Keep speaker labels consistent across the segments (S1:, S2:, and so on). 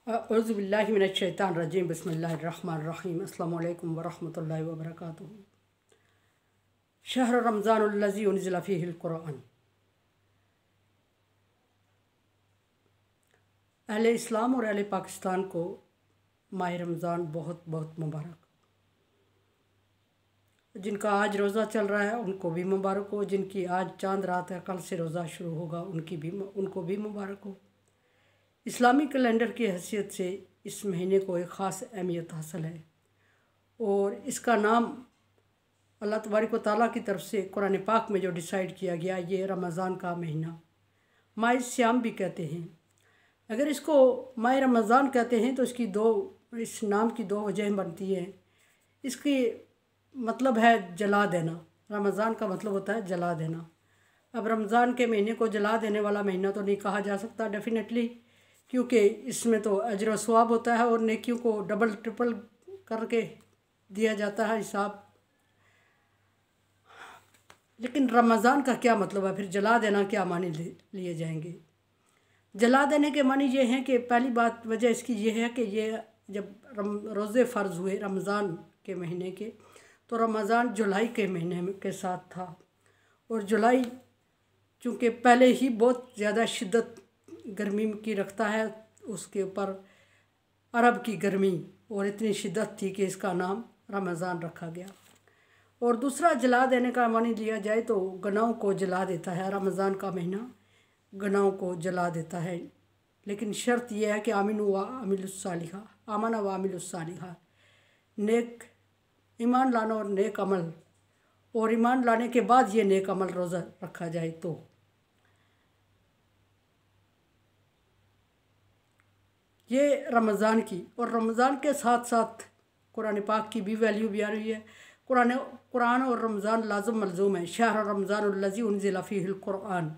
S1: औज़ुबिल्लाहि मिनश्शैतानिर्रजीम बिस्मिल्लाहिर्रहमानिर्रहीम अस्सलामु अलैकुम वरहमतुल्लाहि वबरकातुहू। शहर रमज़ानुल्लज़ी उनज़िला फ़ीहिल क़ुरआन। अहले इस्लाम और अहले पाकिस्तान को माह रमज़ान बहुत बहुत मुबारक। जिनका आज रोज़ा चल रहा है उनको भी मुबारक हो, जिनकी आज चांद रात है, कल से रोज़ा शुरू होगा, उनको भी मुबारक हो। इस्लामी कैलेंडर की हैसियत से इस महीने को एक ख़ास अहमियत हासिल है और इसका नाम अल्लाह तबारक व तआला की तरफ से कुरान पाक में जो डिसाइड किया गया, ये रमज़ान का महीना माह सियाम भी कहते हैं। अगर इसको माह रमज़ान कहते हैं तो इस नाम की दो वजह बनती हैं। इसकी मतलब है जला देना। रमज़ान का मतलब होता है जला देना। अब रमज़ान के महीने को जला देने वाला महीना तो नहीं कहा जा सकता डेफिनेटली, क्योंकि इसमें तो अजर व सवाब होता है और नेकियों को डबल ट्रिपल करके दिया जाता है हिसाब। लेकिन रमज़ान का क्या मतलब है, फिर जला देना क्या मानी लिए जाएंगे? जला देने के मानी ये हैं कि पहली बात वजह इसकी ये है कि ये जब रोज़े फ़र्ज़ हुए रमज़ान के महीने के, तो रमज़ान जुलाई के महीने के साथ था और जुलाई चूँकि पहले ही बहुत ज़्यादा शिद्दत गर्मी की रखता है, उसके ऊपर अरब की गर्मी और इतनी शिद्दत थी कि इसका नाम रमज़ान रखा गया। और दूसरा जला देने का मानी लिया जाए तो गुनाहों को जला देता है। रमज़ान का महीना गुनाहों को जला देता है, लेकिन शर्त यह है कि आमिन व आमिलुस्सालिहा, आमना व आमिलुस्सालिहा, नेक ईमान लाना और नेक अमल, और ईमान लाने के बाद ये नेक अमल रोज़ा रखा जाए तो। ये रमज़ान की, और रमज़ान के साथ साथ कुरान पाक की भी वैल्यू भी आ रही है। कुरान और रमज़ान लाज़िम मलज़ूम है। शहर रमज़ानुल्लज़ी उनज़िला फ़ीहिल क़ुरआन।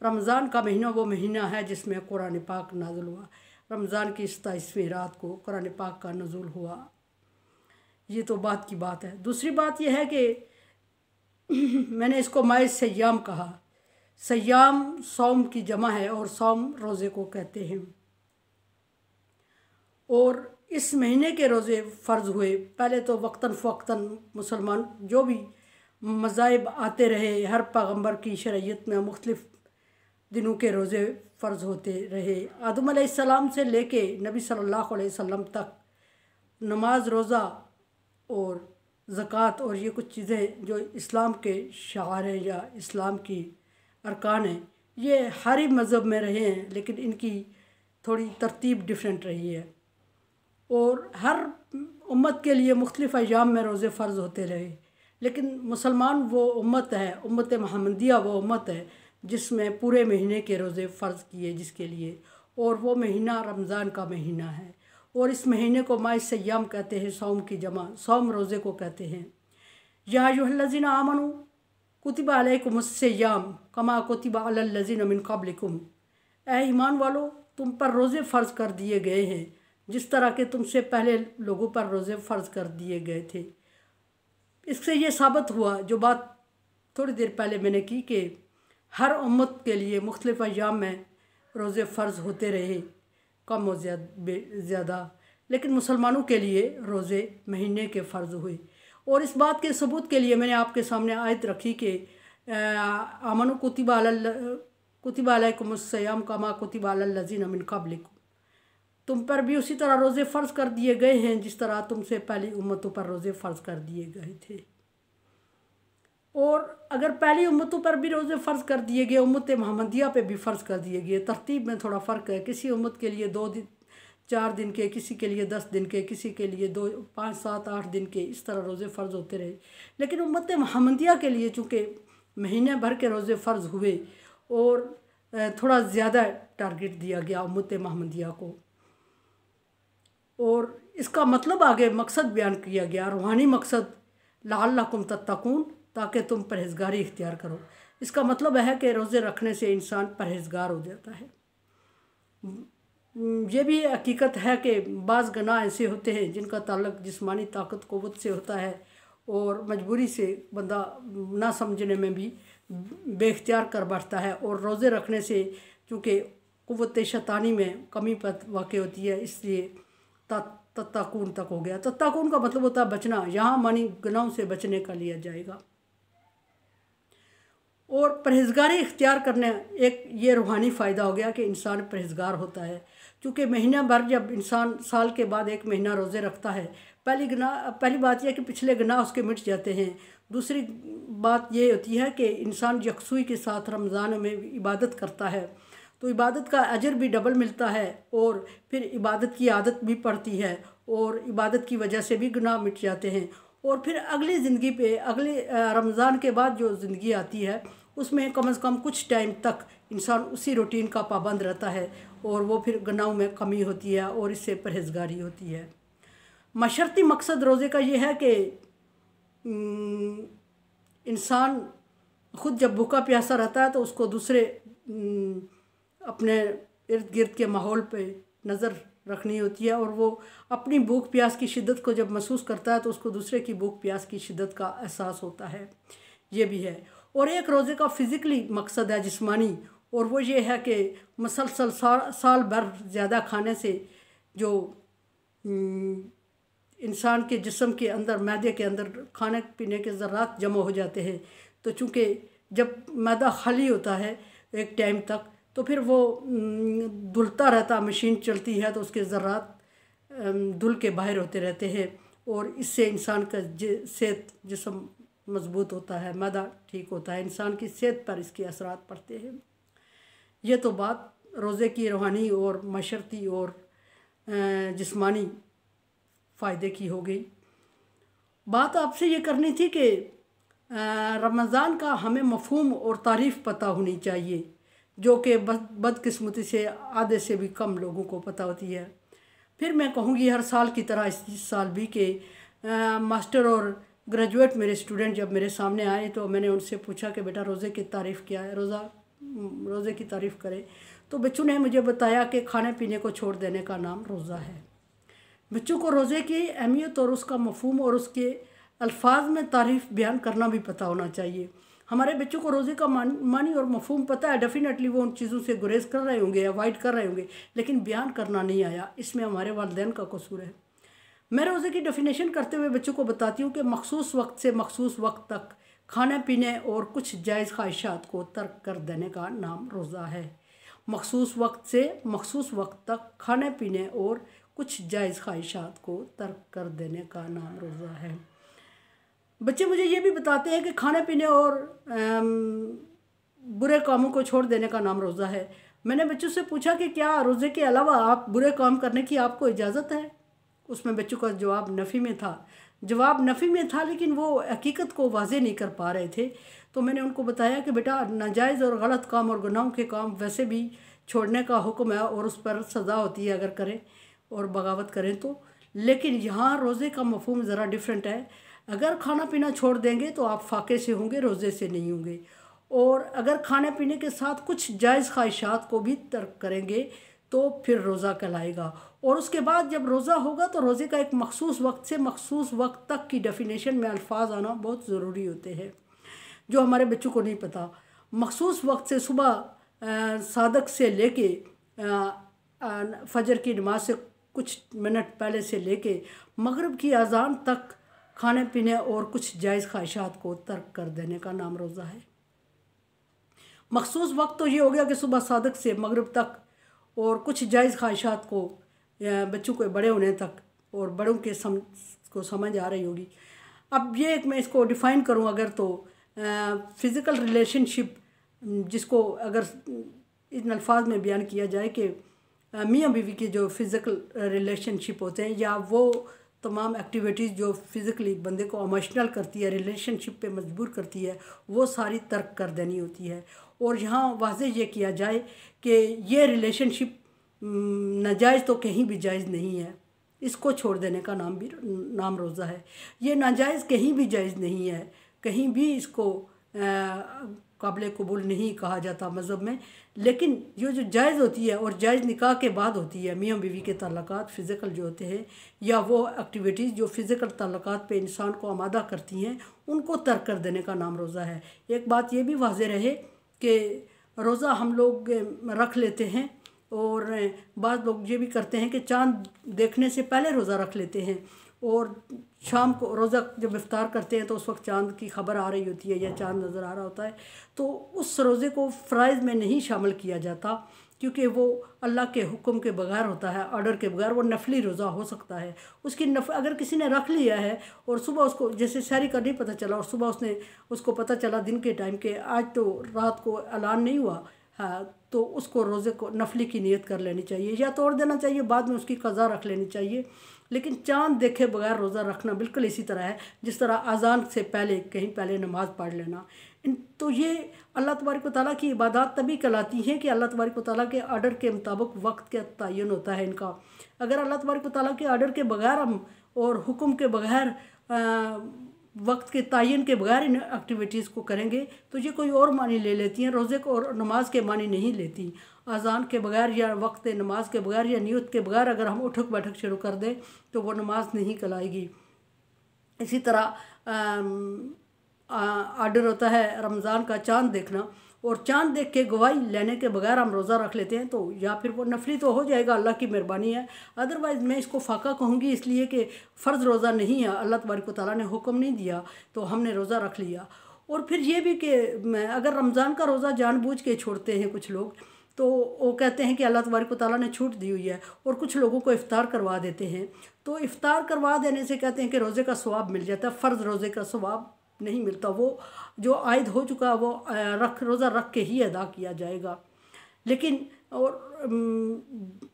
S1: रमज़ान का महीना वो महीना है जिसमें कुरान पाक नाज़िल हुआ। रमज़ान की 27वीं रात को कुरान पाक का नज़ूल हुआ। ये तो बात की बात है। दूसरी बात यह है कि मैंने इसको माह सय्याम कहा। सय्याम सौम की जमा है और सौम रोज़े को कहते हैं। और इस महीने के रोज़े फ़र्ज़ हुए पहले तो वक्तन फ़वक्तन मुसलमान जो भी मज़ाहिब आते रहे, हर पैगम्बर की शरीयत में मुख्तलिफ़ दिनों के रोज़े फ़र्ज़ होते रहे। आदम अलैहिस्सलाम से लेके नबी सल्लल्लाहु अलैहि वसल्लम तक नमाज, रोज़ा और ज़कात और ये कुछ चीज़ें जो इस्लाम के शार हैं या इस्लाम की अरकान हैं, ये हर ही मज़हब में रहे हैं, लेकिन इनकी थोड़ी तरतीब डिफरेंट रही है। और हर उम्मत के लिए मुख्तलिफ़ अय्याम में रोज़े फ़र्ज़ होते रहे, लेकिन मुसलमान वो उम्मत है, उम्मत मोहम्मदिया वो उम्मत है जिसमें पूरे महीने के रोज़े फ़र्ज़ किए जिसके लिए, और वो महीना रमज़ान का महीना है। और इस महीने को माह सय्याम कहते हैं, सौम की जमा, सौम रोज़े को कहते हैं। या अय्युहल्लज़ीना आमनू कुतिबा अलैकुमुस्सियाम कमा कुतिबा अलल्लज़ीना मिन क़ब्लिकुम। ऐ ईमान वालो, तुम पर रोज़े फ़र्ज़ कर दिए गए हैं जिस तरह के तुमसे पहले लोगों पर रोज़े फ़र्ज़ कर दिए गए थे। इससे ये साबित हुआ जो बात थोड़ी देर पहले मैंने की कि हर उम्मत के लिए मुख्तलिफ़ अय्याम में रोज़े फ़र्ज़ होते रहे, कम और ज़्यादा, लेकिन मुसलमानों के लिए रोज़े महीने के फ़र्ज़ हुए। और इस बात के सबूत के लिए मैंने आपके सामने आयत रखी कि आमनु कुतिबा अलैकुमुस्सियाम कमा कुतिबा अलल्लज़ीना मिन क़ब्लिकुम। तुम पर भी उसी तरह रोज़े फ़र्ज़ कर दिए गए हैं जिस तरह तुमसे पहली उम्मतों पर रोज़े फ़र्ज़ कर दिए गए थे। और अगर पहली उम्मतों पर भी रोज़े फ़र्ज़ कर दिए गए, उम्मत मोहम्मदिया पे भी फ़र्ज़ कर दिए गए। तरतीब में थोड़ा फ़र्क है, किसी उम्मत के लिए 2 दिन 4 दिन के, किसी के लिए 10 दिन के, किसी के लिए 2 5 7 8 दिन के, इस तरह रोज़े फ़र्ज़ होते रहे। लेकिन उम्मत मोहम्मदिया के लिए चूँकि महीने भर के रोज़े फ़र्ज़ हुए और थोड़ा ज़्यादा टारगेट दिया गया उम्मत मोहम्मदिया को, और इसका मतलब आगे मकसद बयान किया गया, रूहानी मकसद, लअल्लकुम तत्तकून, ताकि तुम परहेज़गारी इख्तियार करो। इसका मतलब है कि रोज़े रखने से इंसान परहेज़गार हो जाता है। ये भी हकीकत है कि बाज़ गुनाह ऐसे होते हैं जिनका ताल्लुक़ जिस्मानी ताकत क़ुव्वत से होता है और मजबूरी से बंदा ना समझने में भी बेख्तियार कर बैठता है। और रोज़े रखने से चूँकि क़ुव्वत शैतानी में कमी पर वाक़ होती है, इसलिए तत्ताकून तक हो गया। तत्ताकून का मतलब होता है बचना, यहाँ मानी गुनाहों से बचने का लिया जाएगा। और परहेज़गारी इख्तियार करने एक ये रूहानी फ़ायदा हो गया कि इंसान परहेज़गार होता है। क्योंकि महीना भर जब इंसान साल के बाद एक महीना रोज़े रखता है, पहली बात यह कि पिछले गुनाह उसके मिट जाते हैं। दूसरी बात ये होती है कि इंसान यकसुई के साथ रमज़ान में इबादत करता है, तो इबादत का अजर भी डबल मिलता है और फिर इबादत की आदत भी पड़ती है और इबादत की वजह से भी गुनाह मिट जाते हैं। और फिर अगली ज़िंदगी पे अगले रमज़ान के बाद जो ज़िंदगी आती है उसमें कम से कम कुछ टाइम तक इंसान उसी रूटीन का पाबंद रहता है और वो फिर गुनाहों में कमी होती है और इससे परहेज़गारी होती है। मशर्ती मकसद रोज़े का ये है कि इंसान ख़ुद जब भूखा प्यासा रहता है तो उसको दूसरे अपने इर्द गिर्द के माहौल पे नज़र रखनी होती है और वो अपनी भूख प्यास की शिद्दत को जब महसूस करता है तो उसको दूसरे की भूख प्यास की शिद्दत का एहसास होता है, ये भी है। और एक रोज़े का फ़िज़िकली मकसद है जिस्मानी, और वो ये है कि मुसलसल साल भर ज़्यादा खाने से जो इंसान के जिस्म के अंदर मैदे के अंदर खाने पीने के ज़र्रात जमा हो जाते हैं, तो चूँकि जब मैदा खाली होता है एक टाइम तक तो फिर वो धुलता रहता, मशीन चलती है तो उसके ज़र्रात धुल के बाहर होते रहते हैं और इससे इंसान का सेहत जिस्म मजबूत होता है, मैदा ठीक होता है, इंसान की सेहत पर इसके असरात पड़ते हैं। ये तो बात रोज़े की रूहानी और मशरती और जिस्मानी फ़ायदे की हो गई। बात आपसे ये करनी थी कि रमज़ान का हमें मफ़हूम और तारीफ़ पता होनी चाहिए, जो कि बदकिस्मती से आधे से भी कम लोगों को पता होती है। फिर मैं कहूँगी हर साल की तरह इस साल भी कि मास्टर और ग्रेजुएट मेरे स्टूडेंट जब मेरे सामने आए तो मैंने उनसे पूछा कि बेटा रोज़े की तारीफ़ क्या है, रोज़े की तारीफ़ करें। तो बच्चों ने मुझे बताया कि खाने पीने को छोड़ देने का नाम रोज़ा है। बच्चों को रोज़े की अहमियत और उसका मफ़हूम और उसके अल्फाज में तारीफ़ बयान करना भी पता होना चाहिए। हमारे बच्चों को रोज़े का मानी और मफ़हूम पता है, डेफिनेटली वो उन चीज़ों से गुरेज कर रहे होंगे, अवॉइड कर रहे होंगे, लेकिन बयान करना नहीं आया। इसमें हमारे वालिदैन का कसूर है। मैं रोज़े की डेफिनेशन करते हुए बच्चों को बताती हूँ कि मखसूस वक्त से मखसूस वक्त तक खाने पीने और कुछ जायज़ ख्वाहिशात को तर्क कर देने का नाम रोज़ा है। मखसूस वक्त से मखसूस वक्त तक खाने पीने और कुछ जायज़ ख्वाहिशात को तर्क कर देने का नाम रोज़ा है। बच्चे मुझे ये भी बताते हैं कि खाने पीने और बुरे कामों को छोड़ देने का नाम रोज़ा है। मैंने बच्चों से पूछा कि क्या रोज़े के अलावा आप बुरे काम करने की आपको इजाज़त है? उसमें बच्चों का जवाब नफ़ी में था, लेकिन वो हकीकत को वाज़े नहीं कर पा रहे थे। तो मैंने उनको बताया कि बेटा नाजायज़ और गलत काम और गुनाहों के काम वैसे भी छोड़ने का हुक्म है और उस पर सज़ा होती है अगर करें और बगावत करें तो, लेकिन यहाँ रोज़े का मफ़हूम ज़रा डिफरेंट है। अगर खाना पीना छोड़ देंगे तो आप फाके से होंगे, रोज़े से नहीं होंगे। और अगर खाने पीने के साथ कुछ जायज़ ख्वाहिशात को भी तर्क करेंगे तो फिर रोज़ा कहलाएगा। और उसके बाद जब रोज़ा होगा तो रोज़े का एक मखसूस वक्त से मखसूस वक्त तक की डेफिनेशन में अल्फाज आना बहुत ज़रूरी होते हैं, जो हमारे बच्चों को नहीं पता। मखसूस वक्त से सुबह सादक से लेके फजर की नमाज से कुछ मिनट पहले से लेके मगरिब की अजान तक खाने पीने और कुछ जायज़ ख्वाहिशात को तर्क कर देने का नाम रोज़ा है। मखसूस वक्त तो ये हो गया कि सुबह सादक से मगरिब तक और कुछ जायज़ ख्वाहिशात को बच्चों के बड़े होने तक और बड़ों के समझ आ रही होगी। अब ये एक मैं इसको डिफ़ाइन करूँ अगर तो फ़िज़िकल रिलेशनशिप, जिसको अगर इन अल्फाज में बयान किया जाए कि मियाँ बीवी के जो फ़िज़िकल रिलेशनशिप होते हैं या वो तमाम एक्टिविटीज़ जो फ़िज़िकली बंदे को इमोशनल करती है, रिलेशनशिप पे मजबूर करती है, वो सारी तर्क कर देनी होती है। और यहाँ वाज़े ये किया जाए कि ये रिलेशनशिप नाजायज़ तो कहीं भी जायज़ नहीं है, इसको छोड़ देने का नाम रोज़ा है। ये नाजायज़ कहीं भी जायज़ नहीं है, कहीं भी इसको काबिल कबूल नहीं कहा जाता मज़हब में। लेकिन ये जो जायज़ होती है और जायज़ निकाह के बाद होती है, मियाँ बीवी के ताल्लुकात फ़िज़िकल जो होते हैं या वो एक्टिविटीज़ जो फ़िज़िकल ताल्लुकात पे इंसान को आमादा करती हैं, उनको तर्क कर देने का नाम रोज़ा है। एक बात ये भी वाज़े रहे कि रोज़ा हम लोग रख लेते हैं और बाद लोग ये भी करते हैं कि चाँद देखने से पहले रोज़ा रख लेते हैं, और शाम को रोज़ा जब इफ्तार करते हैं तो उस वक्त चाँद की खबर आ रही होती है या चाँद नज़र आ रहा होता है, तो उस रोज़े को फ़राइज़ में नहीं शामिल किया जाता, क्योंकि वो अल्लाह के हुक्म के बगैर होता है, ऑर्डर के बगैर। वो नफली रोज़ा हो सकता है। उसकी अगर किसी ने रख लिया है और सुबह उसको जैसे शहरी का नहीं पता चला और सुबह उसको पता चला दिन के टाइम के आज तो रात को ऐलान नहीं हुआ, हाँ, तो उसको रोज़े को नफली की नियत कर लेनी चाहिए या तोड़ देना चाहिए, बाद में उसकी क़ज़ा रख लेनी चाहिए। लेकिन चाँद देखे बगैर रोज़ा रखना बिल्कुल इसी तरह है जिस तरह अज़ान से पहले कहीं पहले नमाज़ पढ़ लेना। तो ये अल्लाह तबारक व तआला की इबादत तभी कहलाती हैं कि अल्लाह तबारक व तआला के आर्डर के मुताबिक वक्त का तयन होता है इनका। अगर अल्लाह तबारक व तआला के आर्डर के बगैर हम और हुक्म के बगैर वक्त के तयन के बगैर इन एक्टिविटीज़ को करेंगे तो ये कोई और मानी ले लेती हैं, रोज़े को और नमाज के मानी नहीं लेती। अज़ान के बगैर या वक्त नमाज के बगैर या नियत के बगैर अगर हम उठक बैठक शुरू कर दें तो वो नमाज नहीं कहलाएगी। इसी तरह आर्डर होता है रमज़ान का चाँद देखना, और चाँद देख के गवाही लेने के बगैर हम रोज़ा रख लेते हैं तो या फिर वो नफली तो हो जाएगा, अल्लाह की मेहरबानी है। अदरवाइज़ मैं इसको फ़ाका कहूँगी, इसलिए कि फ़र्ज़ रोज़ा नहीं है, अल्लाह तबारक व तआला ने हुक्म नहीं दिया तो हमने रोज़ा रख लिया। और फिर ये भी कि अगर रमज़ान का रोज़ा जानबूझ के छोड़ते हैं कुछ लोग, तो वो कहते हैं कि अल्लाह तबारक व तआला ने छूट दी हुई है, और कुछ लोगों को इफ़्तार करवा देते हैं। तो इफ़्तार करवा देने से कहते हैं कि रोज़े का सवाब मिल जाता है, फ़र्ज़ रोज़े का सवाब नहीं मिलता। वो जो आयद हो चुका वो रोज़ा रख के ही अदा किया जाएगा। लेकिन और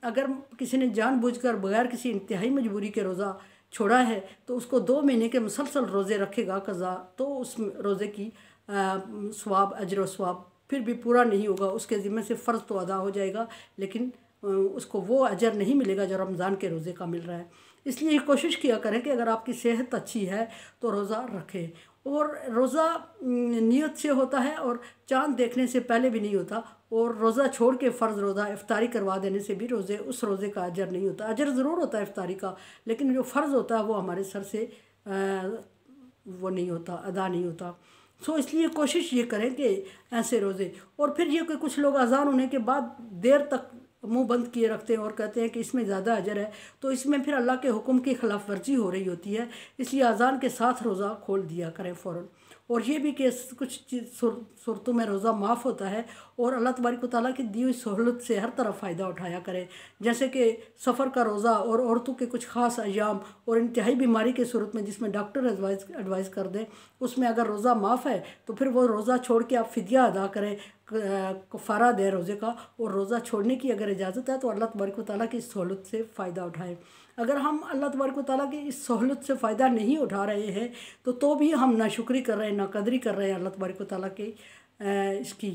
S1: अगर किसी ने जानबूझकर बगैर किसी इंतहाई मजबूरी के रोज़ा छोड़ा है तो उसको 2 महीने के मुसलसल रोज़े रखेगा कज़ा, तो उस रोज़े की सवाब अजर व सवाब फिर भी पूरा नहीं होगा, उसके ज़िम्मे से फ़र्ज़ तो अदा हो जाएगा लेकिन उसको वो अजर नहीं मिलेगा जो रमज़ान के रोज़े का मिल रहा है। इसलिए कोशिश किया करें कि अगर आपकी सेहत अच्छी है तो रोज़ा रखें। और रोज़ा नियत से होता है और चाँद देखने से पहले भी नहीं होता, और रोज़ा छोड़ के फ़र्ज़ रोज़ा इफ्तारी करवा देने से भी उस रोज़े का अजर नहीं होता। अजर ज़रूर होता है इफ्तारी का, लेकिन जो फ़र्ज़ होता है वो हमारे सर से वो नहीं होता, अदा नहीं होता। सो इसलिए कोशिश ये करें कि ऐसे रोज़े, और फिर ये कि कुछ लोग अज़ान होने के बाद देर तक मुंह बंद किए रखते हैं और कहते हैं कि इसमें ज़्यादा अजर है, तो इसमें फिर अल्लाह के हुक्म की खिलाफ वर्जी हो रही होती है। इसलिए अज़ान के साथ रोज़ा खोल दिया करें फ़ौरन। और ये भी कि कुछ सूरतों में रोज़ा माफ़ होता है, और अल्लाह तबारक व तआला की दी हुई सहूलत से हर तरफ फ़ायदा उठाया करें, जैसे कि सफ़र का रोज़ा और औरतों के कुछ ख़ास अय्याम और इंतहाई बीमारी के सूरत में जिसमें डॉक्टर एडवाइस कर दें, उसमें अगर रोज़ा माफ़ है तो फिर वो रोज़ा छोड़ के आप फ़िदिया अदा करें, कफ़ारा दें रोज़े का, और रोज़ा छोड़ने की अगर इजाज़त है तो अल्लाह तबारक व तआला की इस सहूलत से फ़ायदा उठाएं। अगर हम अल्लाह तबारक व तआला की इस सहूलत से फ़ायदा नहीं उठा रहे हैं तो भी हम नाशुक्री कर रहे हैं, नाकदरी कर रहे हैं अल्लाह तबारक व तआला के इसकी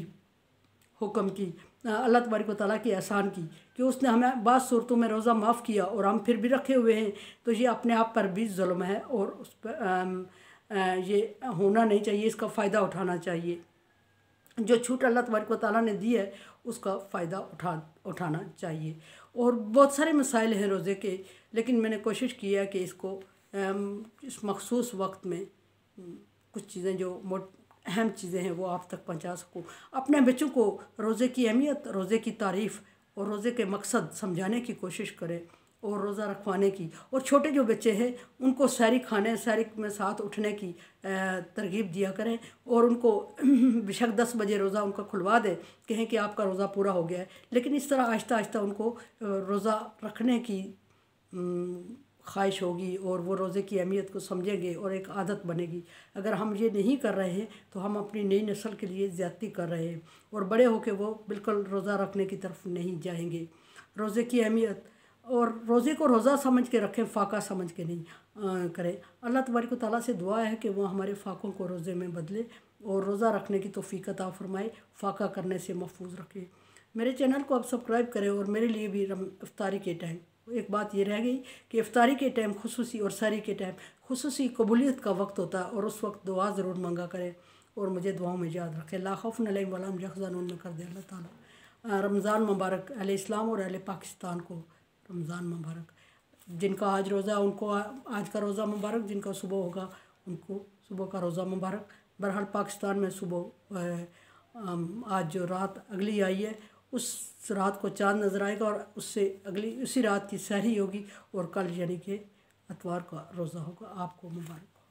S1: हुक्म की, अल्लाह तबारक व तआला की एहसान की, कि उसने हमें बाज़ सूरतों में रोज़ा माफ़ किया और हम फिर भी रखे हुए हैं। तो ये अपने आप पर भी जुल्म है, और उस पर ये होना नहीं चाहिए, इसका फ़ायदा उठाना चाहिए। जो छूट अल्लाह तबारक व तआला ने दी है उसका फ़ायदा उठाना चाहिए। और बहुत सारे मसाइल हैं रोज़े के, लेकिन मैंने कोशिश की है कि इसको इस मखसूस वक्त में कुछ चीज़ें जो अहम चीज़ें हैं वो आप तक पहुंचा सकूं। अपने बच्चों को रोज़े की अहमियत, रोज़े की तारीफ़ और रोज़े के मकसद समझाने की कोशिश करें, और रोज़ा रखवाने की। और छोटे जो बच्चे हैं उनको सहरी में साथ उठने की तरगीब दिया करें, और उनको बेशक 10 बजे रोज़ा उनका खुलवा दें, कहें कि आपका रोज़ा पूरा हो गया है, लेकिन इस तरह आहिस्ता आहिस्ता उनको रोज़ा रखने की ख्वाहिश होगी और वो रोज़े की अहमियत को समझेंगे और एक आदत बनेगी। अगर हम ये नहीं कर रहे हैं तो हम अपनी नई नस्ल के लिए ज़्यादती कर रहे हैं, और बड़े होकर वो बिल्कुल रोज़ा रखने की तरफ नहीं जाएंगे। रोज़े की अहमियत, और रोज़े को रोज़ा समझ के रखें, फ़ाका समझ के नहीं करें। अल्लाह तबारक व तआला से दुआ है कि वो हमारे फ़ाकों को रोज़े में बदले और रोज़ा रखने की तौफ़ीक़ अता फ़रमाए, फ़ाका करने से महफूज रखे। मेरे चैनल को आप सब्सक्राइब करें, और मेरे लिए भी इफ्तारी के टाइम एक बात ये रह गई कि इफ्तारी के टाइम खुसूसी और सहरी के टाइम खुसूसी कबूलियत का वक्त होता है, और उस वक्त दुआ ज़रूर मांगा करें, और मुझे दुआओं में याद रखें। ला खौफ़ुन अलैहिम वला हुम यहज़नून में कर दे अल्लाह ताला। रमज़ान मुबारक अहले इस्लाम और अहले पाकिस्तान को रमज़ान मुबारक। जिनका आज रोज़ा उनको आज का रोज़ा मुबारक, जिनका सुबह होगा उनको सुबह का रोज़ा मुबारक। बहरहाल पाकिस्तान में सुबह आज जो रात अगली आई है उस रात को चाँद नज़र आएगा और उससे अगली उसी रात की सहरी होगी और कल यानी कि इतवार का रोज़ा होगा। आपको मुबारक हो।